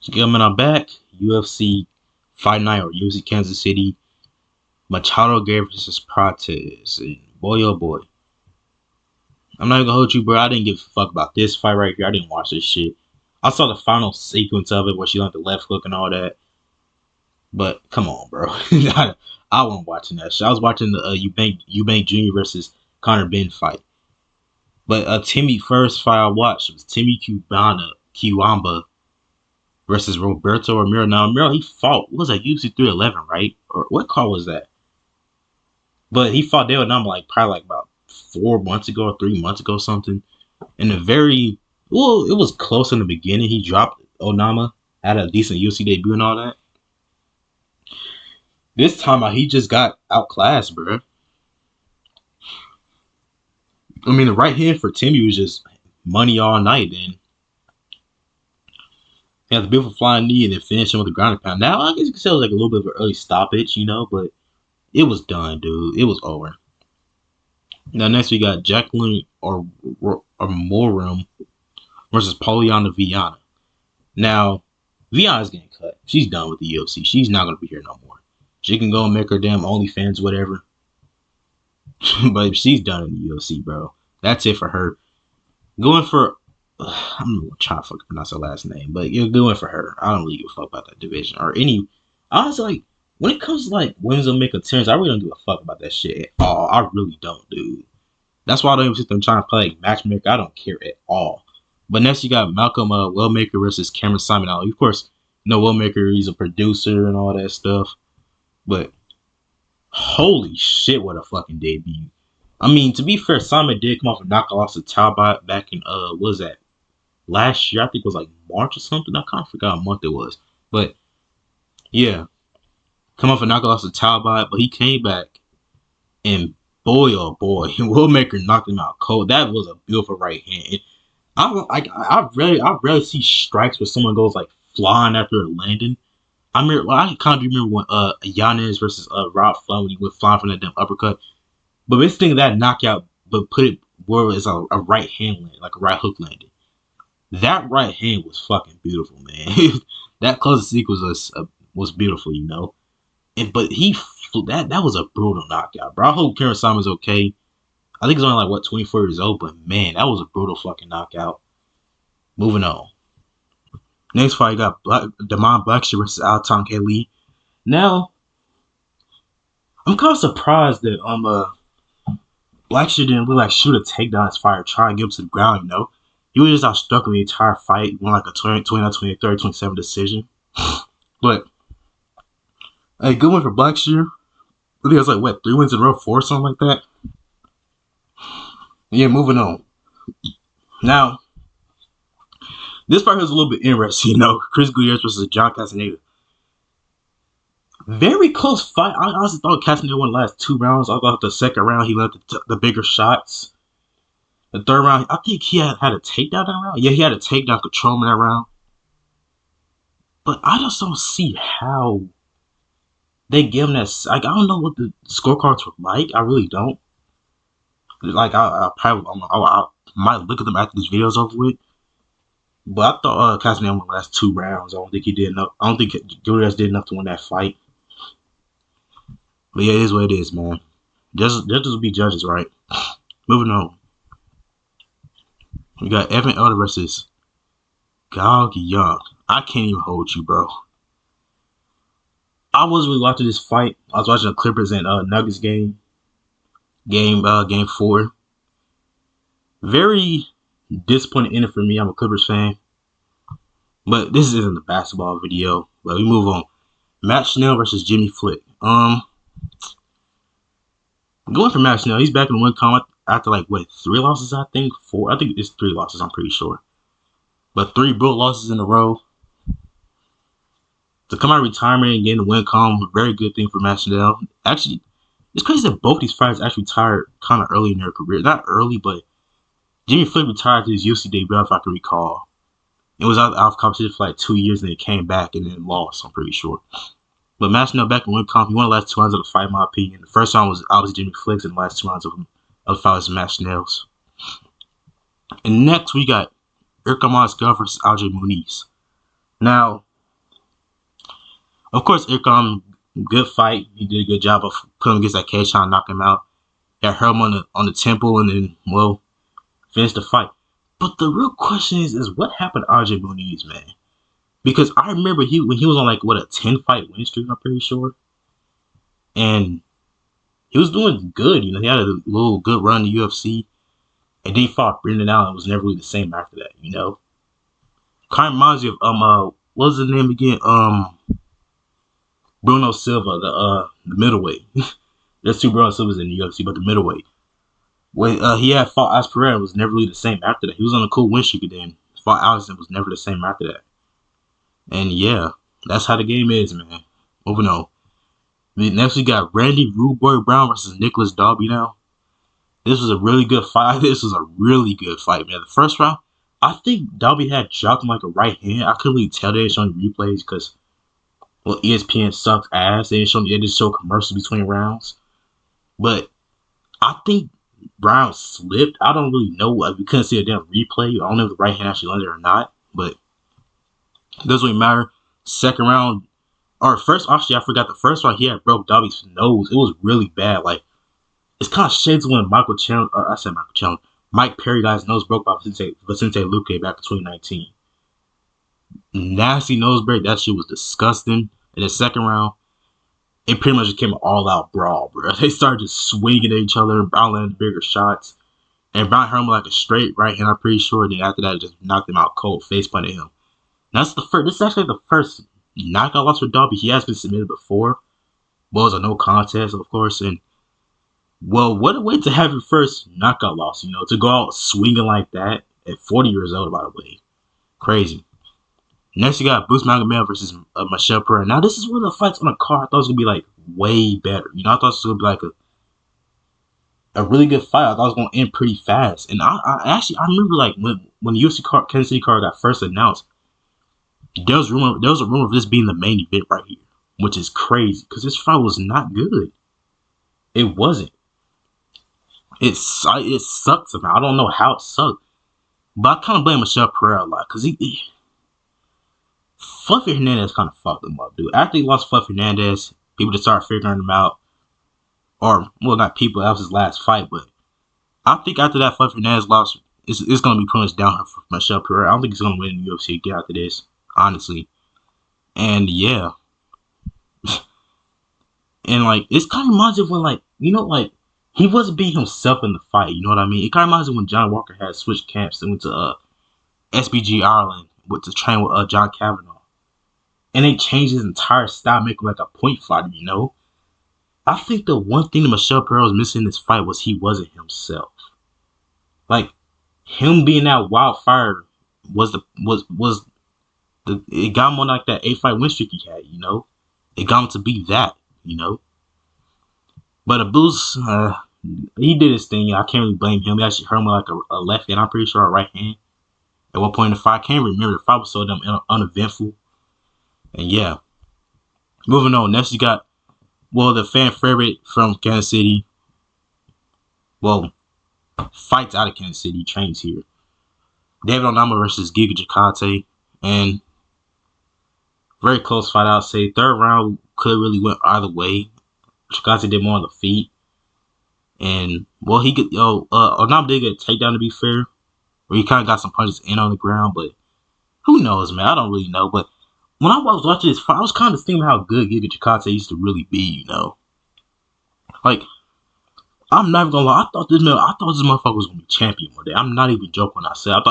Coming on back, UFC Fight Night or UFC Kansas City, Machado, Garry versus Prates. And boy, oh boy. I'm not gonna hold you, bro. I didn't give a fuck about this fight right here. I didn't watch this shit. I saw the final sequence of it where she learned the left hook and all that. But come on, bro. I wasn't watching that shit. I was watching the Eubank Jr. versus Conor Benn fight. But Timmy first fight I watched was Timmy Kiwamba versus Roberto Romero. Now, Romero, he fought, what was that, UFC 311, right? Or what call was that? But he fought David Nama probably about 4 months ago or 3 months ago, something. And it was close in the beginning. He dropped Onama, had a decent UFC debut and all that. This time he just got outclassed, bro. I mean, the right hand for Timmy was just money all night, and he had the beautiful flying knee and then finish him with a ground pound. Now, I guess you could say it was like a little bit of an early stoppage, but it was done, dude. It was over. Now, next we got Jacqueline or Morum versus Poliana Viana. Now, Viana's getting cut. She's done with the UFC. She's not going to be here no more. She can go and make her damn OnlyFans, whatever. But she's done in the UFC, bro. That's it for her. Going for... I'm trying to fucking pronounce her last name, but you're going for her. I don't really give a fuck about that division or any. Honestly, when it comes to women's Omega turns, I really don't give a fuck about that shit at all. I really don't, dude. That's why I don't even sit there trying to play matchmaker. I don't care at all. But next you got Malcolm Wellmaker versus Cameron Simon. Now, of course, Wellmaker, he's a producer and all that stuff. But holy shit, what a fucking debut. I mean, to be fair, Simon did come off a knockout loss to Talbot back in what was that? Last year, I think it was March or something. I kind of forgot what month it was. But, yeah. Come off a knockout loss to Talbot, but he came back. And boy, oh boy, Willmaker knocked him out cold. That was a beautiful right hand. I rarely see strikes where someone goes flying after a landing. I kind of remember when Yanez versus Rob Fly when he went flying from that damn uppercut. But this thing that knockout, but put it where it's a right hand land, like a right hook landing. That right hand was fucking beautiful, man. That closing sequence was beautiful, And but that was a brutal knockout, bro. I hope Cameron Simon's okay. I think he's only 24 years old, but man, that was a brutal fucking knockout. Moving on. Next fight, you got Damon Blackshear versus Alton Kelly. Now, I'm kind of surprised that Blackshear didn't really shoot a takedown his fight, try and get him to the ground, He was just outstruck the entire fight, won a 29-28, 30-27 decision. But, hey, good win for Blackshear. I think it was 3 wins in a row, 4 or something like that. Yeah, moving on. Now, this fight was a little bit interesting, Chris Gutierrez versus John Castaneda. Very close fight. I honestly thought Castaneda won the last 2 rounds. I thought the second round he left the bigger shots. The third round, I think he had a takedown that round. Yeah, he had a takedown control in that round. But I just don't see how they give him that. I don't know what the scorecards were like. I really don't. I might look at them after this video's over with. But I thought Castaneda won the last 2 rounds. I don't think he did enough. I don't think Gutierrez did enough to win that fight. But yeah, it is what it is, man. Judges will be judges, right? Moving on. We got Evan Elder versus Gog Young. I can't even hold you, bro. I wasn't really watching this fight. I was watching the Clippers and Nuggets game 4. Very disappointing ending for me. I'm a Clippers fan. But this isn't a basketball video. But we move on. Matt Schnell versus Jimmy Flick. Going for Matt Schnell. He's back in the win column after 3 losses, I think? 4. I think it's 3 losses, I'm pretty sure. But 3 brutal losses in a row. To come out of retirement and get in the win column, a very good thing for Matt Schnell. Actually, it's crazy that both these fighters actually retired kind of early in their career. Not early, but Jimmy Flick retired to his UFC debut, if I can recall. It was out of competition for 2 years, and then he came back and then lost, I'm pretty sure. But Matt Schnell back in win column, he won the last 2 rounds of the fight, in my opinion. The first round was obviously Jimmy Flick's, and the last 2 rounds of the fight was Matt Schnell's. And next, we got Irka Masvidal versus Aljamain Muniz. Now, Of course, Irkon, good fight. He did a good job of putting him against that cage, trying to knock him out. Got hurt him on the temple, and then finished the fight. But the real question is what happened to RJ Muniz, man? Because I remember when he was on like a 10 fight win streak, I'm pretty sure, and he was doing good. He had a little good run in the UFC, and then he fought Brendan Allen. And was never really the same after that. Kind of reminds you of what was his name again? Bruno Silva, the middleweight. There's two Bruno Silvas in the UFC, but the middleweight. When he had fought Alex Pereira, was never really the same after that. He was on a cool win streak, and then fought Alex and was never the same after that. And yeah, that's how the game is, man. Moving on. Next we got Randy Rude Boy Brown versus Nicholas Dalby now. This was a really good fight. This was a really good fight, man. The first round, I think Dalby had dropped him like a right hand. I couldn't really tell they didn't show any replays because, ESPN sucked ass. They just show commercials between rounds. But I think Brown slipped. I don't really know. We couldn't see a damn replay. I don't know if the right hand actually landed or not. But it doesn't really matter. Second round, or first, actually, I forgot the first round. He had broke Dalby's nose. It was really bad. Like, it's kind of shades when Mike Perry got his nose broke by Vicente Luque back in 2019. Nasty nose break. That shit was disgusting. In the second round, it pretty much became an all-out brawl, bro. They started just swinging at each other. Brown landed bigger shots. And Brown hurt him like a straight right hand, I'm pretty sure. Then after that, it just knocked him out cold, face planted him. That's the first. This is actually the first knockout loss for Dalby. He has been submitted before. Well, it was a no contest, of course. And, what a way to have your first knockout loss, to go out swinging like that at 40 years old, by the way. Crazy. Next, you got Bruce Magomed versus Machado Pereira. Now, this is one of the fights on the card I thought it was going to be, like, way better. I thought it was going to be, like, a really good fight. I thought it was going to end pretty fast. And I remember, like, when the UFC Kansas City card got first announced, there was a rumor of this being the main event right here, which is crazy because this fight was not good. It wasn't. It sucked somehow. I don't know how it sucked, but I kind of blame Machado Pereira a lot because Fluffy Hernandez kind of fucked him up, dude. After he lost Fluffy Hernandez, people just started figuring him out, or not people. That was his last fight, but I think after that Fluffy Hernandez loss, it's going to be pretty much down for Machado Pereira. I don't think he's going to win in the UFC again after this, honestly. And yeah. And like, it's kind of reminds me of when he wasn't being himself in the fight, you know what I mean? It kind of reminds me when John Walker had switched camps and went to SBG Ireland to train with John Kavanaugh. And they changed his entire style, make him like a point fighter, I think the one thing that Machado Pereira was missing in this fight was he wasn't himself. Like, him being that wildfire it got him on like that 8-fight win streak he had, It got him to be that, But Abuz, he did his thing. I can't really blame him. He actually hurt him with like a left hand, I'm pretty sure, a right hand. At one point in the fight, I can't remember. The fight was so damn uneventful. And yeah. Moving on. Next, you got, the fan favorite from Kansas City. Fights out of Kansas City. Trains here. David Onama versus Giga Chikadze. And very close fight, I'll say. Third round could have really went either way. Chikadze did more on the feet. And, Onama did get a takedown, to be fair. Where he kind of got some punches in on the ground, but who knows, man? I don't really know. But when I was watching this fight, I was kind of thinking how good Giga Chikadze used to really be, Like, I'm not even gonna lie. I thought this motherfucker was gonna be champion one day. I'm not even joking when I said I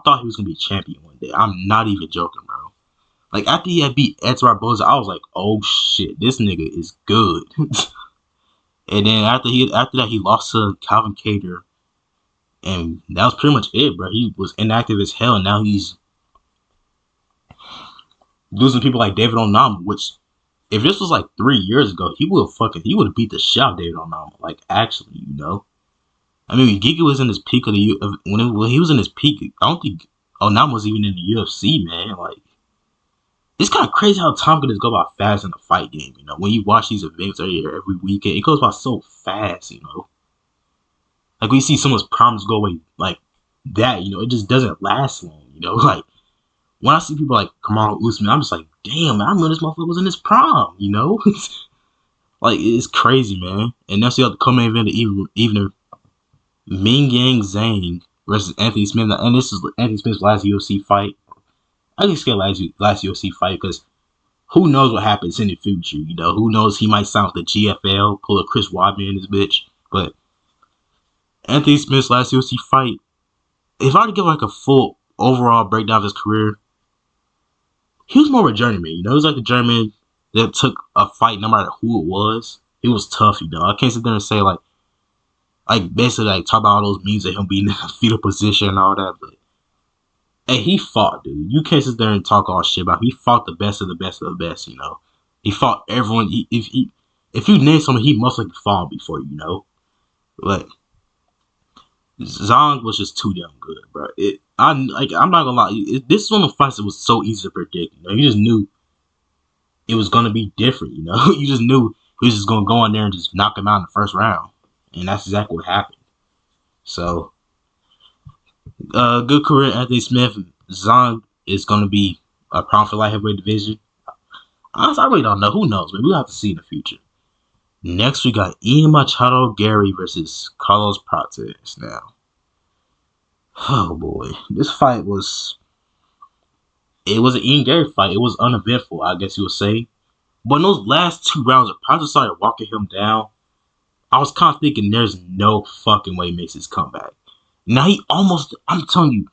thought he was gonna be champion one day. I'm not even joking, bro. Like, after he had beat Edson Barboza, I was like, oh shit, this nigga is good. And then after that, he lost to Calvin Kattar. And that was pretty much it, bro. He was inactive as hell, and now he's losing people like David Onama, which, if this was like 3 years ago, he would have beat the shit out of David Onama. Like, actually, I mean, when Giga was in his peak when he was in his peak, I don't think Onama was even in the UFC, man. Like, it's kind of crazy how time can just go by fast in the fight game, When you watch these events every weekend, it goes by so fast, Like, we see someone's problems go away like that, it just doesn't last long, Like, when I see people like Kamaru Usman, I'm just like, damn, man, I remember this motherfucker was in his prime, you know? Like, it's crazy, man. And that's the co-main event of evening. Ming Yang Zhang versus Anthony Smith. And this is Anthony Smith's last UFC fight. I guess it's last UFC fight because who knows what happens in the future, you know? Who knows, he might sign with the GFL, pull a Chris Weidman in this bitch. But Anthony Smith's last UFC fight, if I were to give like a full overall breakdown of his career, he was more of a journeyman, you know? He was like a journeyman that took a fight no matter who it was. He was tough, you know? I can't sit there and say like basically like talk about all those memes of him being in a fetal position and all that, but hey, he fought, dude. You can't sit there and talk all shit about him. He fought the best of the best of the best, you know? He fought everyone. If you name someone, he must have fought before, you know? But Zhang was just too damn good, bro. I'm not gonna lie. This is one of the fights that was so easy to predict. You know, you just knew it was gonna be different. You know, you just knew he was just gonna go in there and just knock him out in the first round, and that's exactly what happened. So, good career, Anthony Smith. Zhang is gonna be a problem for light heavyweight division. Honestly, I really don't know. Who knows? But we'll have to see in the future. Next, we got Ian Machado Garry versus Carlos Prates. Now, oh boy, this fight was an Ian Garry fight. It was uneventful, I guess you would say. But in those last 2 rounds, Prates started walking him down. I was kind of thinking, there's no fucking way he makes his comeback. Now I'm telling you,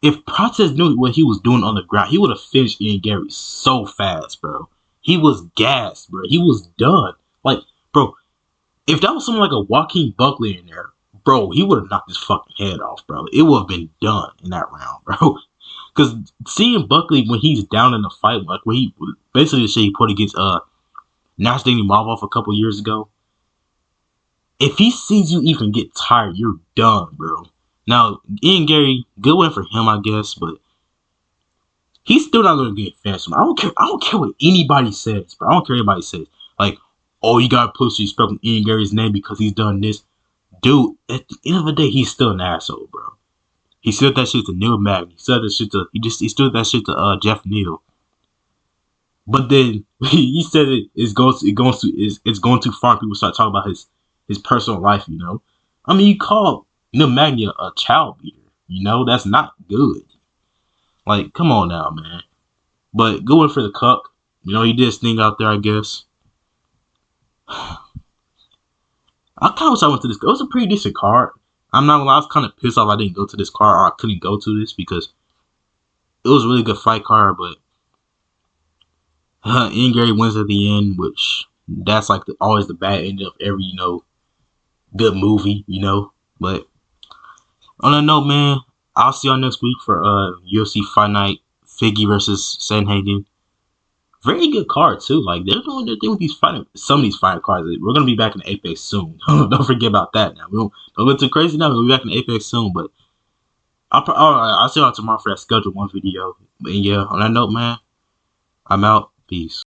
if Prates knew what he was doing on the ground, he would have finished Ian Garry so fast, bro. He was gassed, bro. He was done. Like, bro, if that was someone like a Joaquin Buckley in there, bro, he would have knocked his fucking head off, bro. It would have been done in that round, bro. Because seeing Buckley when he's down in the fight, like when he basically the shit he put against Nastaniel Marvov a couple years ago, if he sees you even get tired, you're done, bro. Now, Ian Garry, good win for him, I guess, but he's still not going to get finished. I don't care what anybody says, bro. I don't care what anybody says. Like, oh, you got to put respect on Ian Garry's name because he's done this. Dude, at the end of the day, he's still an asshole, bro. He said that shit to Neil Magny. He said that shit to he stood that shit to Jeff Neal. But then he said it's going too far. People start talking about his personal life, you know. I mean, you call Neil Magny a child beater, you know. That's not good. Like, come on now, man. But good one for the Cuck. You know, he did his thing out there, I guess. I kind of wish I went to this. It was a pretty decent card. I'm not gonna lie, I was kind of pissed off I didn't go to this card, or I couldn't go to this because it was a really good fight card, but Ian Garry wins at the end, which that's like always the bad end of every, you know, good movie, you know. But on that note, man, I'll see y'all next week for UFC Fight Night, Figgy versus Sanhagen. Very good card too. Like, they're doing their thing with some of these fighting cards. We're gonna be back in the Apex soon. Don't forget about that. Now don't go too crazy. Now we'll be back in the Apex soon. But I'll see y'all tomorrow for that scheduled one video. But yeah, on that note, man, I'm out. Peace.